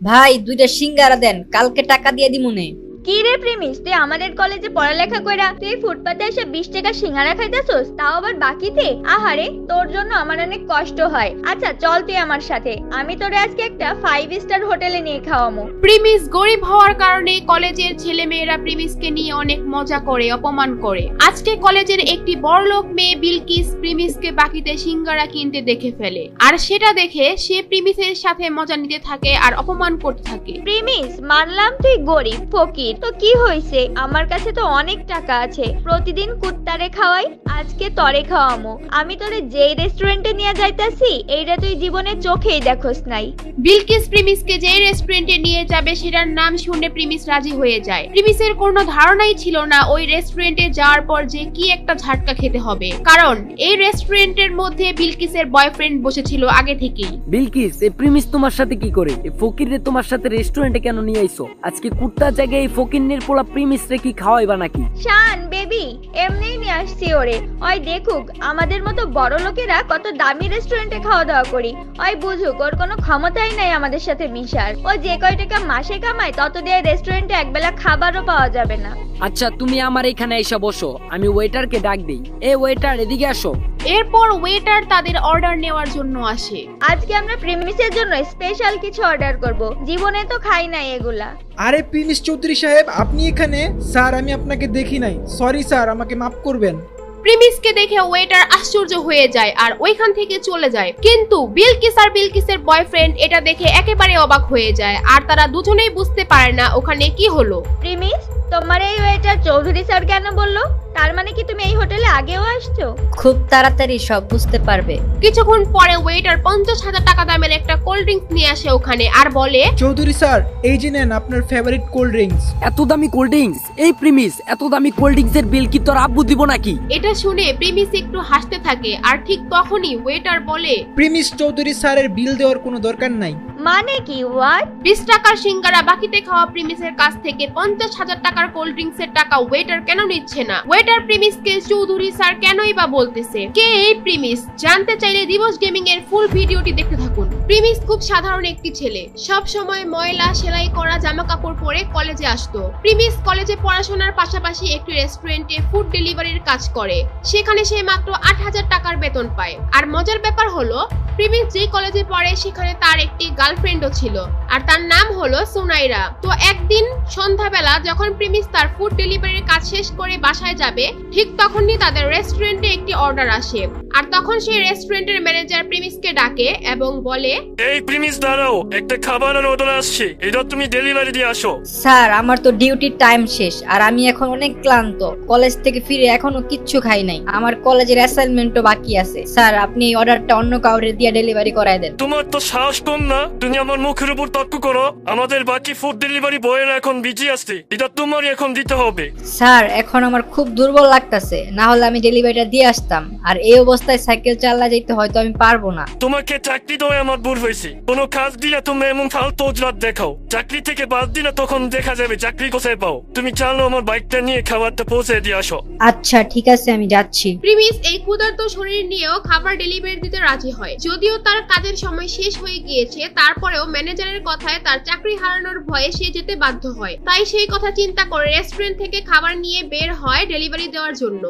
ভাই দুইটা সিঙ্গারা দেন, কালকে টাকা দিয়ে দিমুনে। কি রে প্রেমিস, তুই আমাদের কলেজে পড়ালেখা কইরা তুই ফুটপাতে এসে 20 টাকা সিঙ্গারা খাইতেছস, তাও আবার বাকিতে? আহারে, তোর জন্য আমার অনেক কষ্ট হয়। আচ্ছা চল তুই আমার সাথে, আমি তোরে আজকে একটা 5 স্টার হোটেলে নিয়ে খাওয়ামু। প্রিমিস গরিব হওয়ার কারণে কলেজের ছেলেমেয়েরা প্রিমিসকে নিয়ে অনেক মজা করে, অপমান করে। আজকে কলেজের একটি বড়লোক মেয়ে বিলকিস প্রিমিসকে বাকিতে সিঙ্গারা কিনতে দেখে ফেলে, আর সেটা দেখে সে প্রিমিসের সাথে মজা নিতে থাকে আর অপমান করতে থাকে। প্রেমিস, মানলাম তুই গরিব ফকির, তো কি হইছে, আমার কাছে তো অনেক টাকা আছে, প্রতিদিন কুত্তারে খাওয়াই, আজকে তরে খাওয়ামু। আমি তোরে যেই রেস্টুরেন্টে নিয়ে যাইতাছি এইটা তুই জীবনে চোখেই দেখোস নাই। বিলকিস প্রিমিসকে যে রেস্টুরেন্টে নিয়ে যাবে সেটার নাম শুনে প্রিমিস রাজি হয়ে যায়। প্রিমিসের কোনো ধারণাই ছিল না ওই রেস্টুরেন্টে যাওয়ার পর যে কি একটা ঝাটকা খেতে হবে, কারণ এই রেস্টুরেন্টের মধ্যে বিলকিসের বয়ফ্রেন্ড বসেছিল আগে থেকেই। বিলকিস, এই প্রিমিস তোমার সাথে কি করে? এই ফকিররে তোমার সাথে রেস্টুরেন্টে কেন নিয়ে আইছো? আজকে কুত্তার জায়গায় এই ফকিরনের পোলা প্রিমিস রে কি খাওয়াইবা নাকি? শান বেবি, এমনিই নিয়ে আসছি ওরে, ওই দেখুক আমাদের মতো বড় লোকেরা কত দামি রেস্টুরেন্টে খাওয়া দাওয়া করি, ওই বুঝুক ওর কোনো ক্ষমতাই নাই আমাদের সাথে মিশার। ও যে কয় টাকা মাসে কামায় তত দিয়ে রেস্টুরেন্টে একবেলা খাবারও পাওয়া যাবে না। আচ্ছা তুমি আমার এখানে এসে বসো, আমি ওয়েটারকে ডাক দেই। এ ওয়েটার, এদিকে আসো। এরপর ওয়েটার তাদের অর্ডার নেওয়ার জন্য আসে। আজকে আমরা প্রেমিসের জন্য স্পেশাল কিছু অর্ডার করব, জীবনে তো খাই নাই এগুলা। আরে প্রিমিস চৌধুরী সাহেব, আপনি এখানে? স্যার আমি আপনাকে দেখি নাই, সরি স্যার, আমাকে মাফ করবেন। প্রিমিসকে দেখে ওয়েটার আশ্চর্য হয়ে যায় আর ওইখান থেকে চলে যায়, কিন্তু বিলকিস আর বিলকিসের বয়ফ্রেন্ড এটা দেখে একেবারে অবাক হয়ে যায়, আর তারা দুজনেই বুঝতে পারে না ওখানে কি হলো। প্রিমিস, তোমার এই ওয়েটার চৌধুরী স্যার কেন বললো? তার মানে কি তুমি এই হোটেলে আগেও আসছো? খুব তাড়াতাড়ি সব বুঝতে পারবে। কিছুক্ষণ পরে ওয়েটার 50,000 টাকা দামের একটা কোল্ড ড্রিঙ্কস নিয়ে আসে ওখানে আর বলে, চৌধুরী স্যার, এই যে নেন আপনার ফেভারিট কোল্ড ড্রিঙ্কস। এত দামি কোল্ড ড্রিঙ্কস? এই প্রিমিস, এত দামি কোল্ড ড্রিঙ্কস এর বিল কি তোর আব্বু দিব নাকি? এটা শুনে প্রিমিস একটু হাসতে থাকে, আর ঠিক তখনই ওয়েটার বলে, প্রিমিস চৌধুরী স্যারের বিল দেওয়ার কোনো দরকার নাই। মানে কি? হোয়াট? 20 টাকার সিঙ্গারা বাকিতে খাওয়া প্রিমিসের কাছ থেকে 50,000 টাকার কোল্ড ড্রিঙ্কস এর টাকা ওয়েটার কেন নিচ্ছে না? ওয়েটার প্রিমিসকে চৌধুরী স্যার কেনই বা বলতেছে? কে এই প্রিমিস? জানতে চাইলে দিবস গেমিং এর ফুল ভিডিওটি দেখতে থাকুন। প্রিমিস খুব সাধারণ একটি ছেলে, সব সময় ময়লা সেলাই করা জামা কাপড় পরে কলেজে আসতো। প্রিমিস কলেজে পড়াশোনার পাশাপাশি একটি রেস্টুরেন্টে ফুড ডেলিভারির কাজ করে, সেখানে সে মাত্র 8,000 টাকার বেতন পায়। আর মজার ব্যাপার হলো, প্রিমিস যে কলেজে পড়ে সেখানে তার একটি গার্লফ্রেন্ডও ছিল, আর তার নাম হলো সুনাইরা। তো একদিন সন্ধ্যাবেলা যখন প্রিমিস তার ফুড ডেলিভারির কাজ শেষ করে বাসায় যাবে, ঠিক তখনই তাদের রেস্টুরেন্টে একটি অর্ডার আসে, আর তখন সেই রেস্টুরেন্টের ম্যানেজার প্রিমিসকে ডাকে এবং বলে, এই প্রিমিস দাঁড়াও, একটা খাবারের অর্ডার আসছে, এটা তুমি ডেলিভারি দিয়ে আসো। স্যার আমার তো ডিউটির টাইম শেষ, আর আমি এখন অনেক ক্লান্ত। কলেজ থেকে ফিরে এখনো কিচ্ছু খাই নাই, আমার কলেজের অ্যাসাইনমেন্টও বাকি আছে। স্যার আপনি এই অর্ডারটা অন্য কাউরে দিয়ে ডেলিভারি করায় দেন। তোমার তো সাহস কম না, তুমি আমার মুখের উপর তর্ক করো। আমাদের বাকি ফুড ডেলিভারি বয়েরা এখন বিজি আসছে, এটা তোমারই এখন দিতে হবে। স্যার এখন আমার খুব দুর্বল লাগতেছে, না হলে আমি ডেলিভারিটা দিয়ে আসতাম, আর এই অবস্থায় সাইকেল চালা যেতে হয়তো আমি পারবো না। তোমাকে চাকরি দেওয়া আমার ভুল হয়েছে, কোনো কাজ দিলে তুমি এমন ফালতু অজলাত দেখাও, চাকরি থেকে বাদ দিলে তখন দেখা যাবে চাকরি কোথায় পাও। তুমি চালো আমার বাইকটা নিয়ে খাবারটা পৌঁছে দিয়ে আসো। আচ্ছা ঠিক আছে, আমি যাচ্ছি। প্রিমিস এই ক্ষুধার্ত শরীর নিয়েও খাবার ডেলিভারি দিতে রাজি হয়। যদিও তার কাজের সময় শেষ হয়ে গিয়েছে, তারপরেও ম্যানেজারের কথায় তার চাকরি হারানোর ভয়ে সে যেতে বাধ্য হয়। তাই সেই কথা চিন্তা করে রেস্টুরেন্ট থেকে খাবার নিয়ে বের হয় ডেলিভারি দেওয়ার জন্য।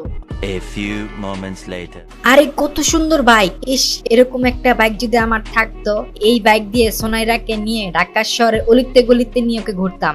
A few moments later. আরে কত সুন্দর বাইক! ইস, এরকম একটা বাইক যদি আমার থাকতো, এই বাইক দিয়ে সোনাইরাকে নিয়ে ঢাকা শহরের অলিতে গলিতে নিয়ে ওকে ঘুরতাম।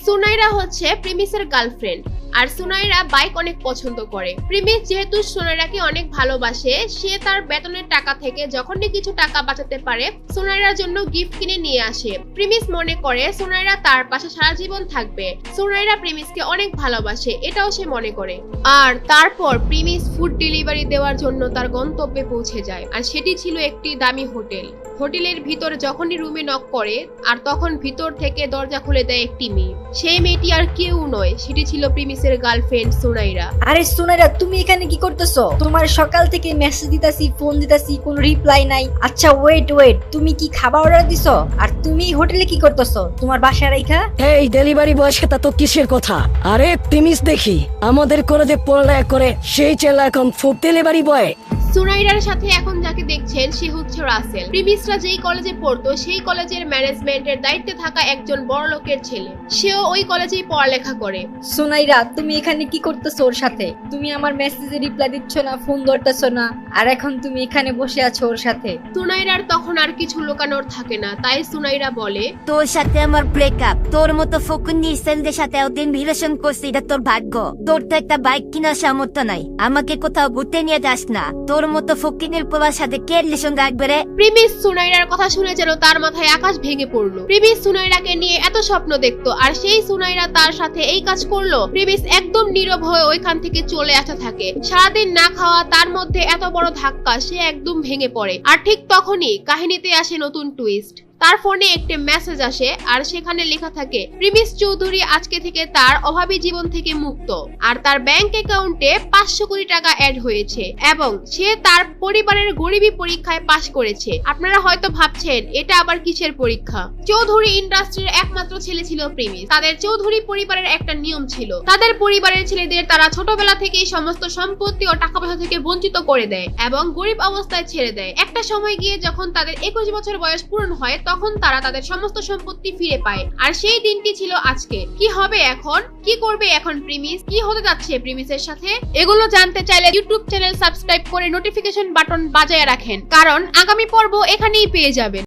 সুনাইরা হচ্ছে প্রিমিসের গার্লফ্রেন্ড, আর সুনাইরা বাইক অনেক পছন্দ করে। প্রিমিস যেহেতু সুনাইরাকে অনেক ভালোবাসে, সে তার বেতনের টাকা থেকে যখনই কিছু টাকা বাঁচাতে পারে সুনাইরার জন্য গিফট কিনে নিয়ে আসে। প্রিমিস মনে করে সুনাইরা তার পাশে সারা জীবন থাকবে। সুনাইরা প্রিমিসকে অনেক ভালোবাসে, এটাও সে মনে করে। আর তারপর প্রিমিস ফুড ডেলিভারি দেওয়ার জন্য তার গন্তব্যে পৌঁছে যায়, আর সেটি ছিল একটি দামি হোটেল। হোটেলের ভিতর যখনই রুমে নক করে, আর তখন ভিতর থেকে দরজা খুলে দেয় একটি মেয়ে। সেই মেয়েটি আর কেউ নয়, সেটি ছিল প্রিমিসের গার্লফ্রেন্ড সুনাইরা। আরে সুনাইরা, তুমি এখানে কি করতেছো? তোমার সকাল থেকে মেসেজ দিতাছি, ফোন দিতাছি, কোনো রিপ্লাই নাই। আচ্ছা ওয়েট, তুমি কি খাবার অর্ডার দিছো? আর তুমি হোটেলে কি করতেছো তোমার বাসায় রাইখা? এই ডেলিভারি বয়ের সাথে তো কিসের কথা? আরে প্রিমিস দেখি আমাদের কলেজে পড়ালেখা করে সেই ছেলে এখন ফুড ডেলিভারি বয়। সুনাইরার সাথে এখন যাকে যাকে দেখছেন সে হচ্ছে রাসেল। প্রিমিসরা যেই কলেজে পড়তো সেই কলেজের ম্যানেজমেন্টের দায়িত্বে থাকা একজন বড় লোকের ছেলে। সেও ওই কলেজেই পড়ালেখা করে। সুনাইরা, তুমি এখানে কি করতেছো ওর সাথে? তুমি আমার মেসেজে রিপ্লাই দিচ্ছ না, ফোন ধরতেছো না, আর এখন তুমি এখানে বসে আছো ওর সাথে। সুনাইরার তখন আর কিছু লুকানোর থাকে না, তাই সুনাইরা বলে, তোর সাথে আমার ব্রেকআপ। তোর মতো ফকুন্নি ছেলেদের সাথে ওদিন রিলেশন করছি, এটা তোর ভাগ্য। তোর তো একটা বাইক কেনার সামর্থ্য নাই, আমাকে কোথাও ঘুরতে নিয়ে যাস না। তোর মতো ফকিনের পোলার সাথে কে রিলেশন রাখবে রে? প্রিমিস সুনাইরার কথা শুনে যেন তার মাথায় আকাশ ভেঙে পড়লো। প্রিমিস সুনাইরাকে নিয়ে এত স্বপ্ন দেখতো, আর সেই সুনাইরা তার সাথে এই কাজ করলো। প্রিমিস একদম নীরব হয়ে ওইখান থেকে চলে আসতে থাকে। সারাদিন না খাওয়া, তার মধ্যে এত বড় ধাক্কা, সে একদম ভেঙে পড়ে। আর ঠিক তখনই কাহিনীতে আসে নতুন টুইস্ট। তার ফোনে একটি মেসেজ আসে, আর সেখানে লেখা থাকে প্রিমিস চৌধুরী আজকে থেকে তার অভাবী জীবন থেকে মুক্ত, আর তার ব্যাংক অ্যাকাউন্টে 500 কোটি টাকা অ্যাড হয়েছে, এবং সে তার পরিবারের গরিবী পরীক্ষায় পাশ করেছে। আপনারা হয়তো ভাবছেন এটা আবার কিসের পরীক্ষা। চৌধুরী ইন্ডাস্ট্রির একমাত্র ছেলে ছিল প্রিমিস। তাদের চৌধুরী পরিবারের একটা নিয়ম ছিল, তাদের পরিবারের ছেলেদের তারা ছোটবেলা থেকেই সমস্ত সম্পত্তি ও টাকা পয়সা থেকে বঞ্চিত করে দেয় এবং গরিব অবস্থায় ছেড়ে দেয়। একটা সময় গিয়ে যখন তাদের 21 বছর বয়স পূরণ হয়, তখন তারা তাদের সমস্ত সম্পত্তি ফিরে পায়। আর সেই দিনটি ছিল আজকে। কি হবে এখন? কি করবে এখন প্রিমিস? কি হতে যাচ্ছে প্রিমিসের সাথে? এগুলো জানতে চাইলে ইউটিউব চ্যানেল সাবস্ক্রাইব করে নোটিফিকেশন বাটন বাজায় রাখেন, কারণ আগামী পর্ব এখানেই পেয়ে যাবেন।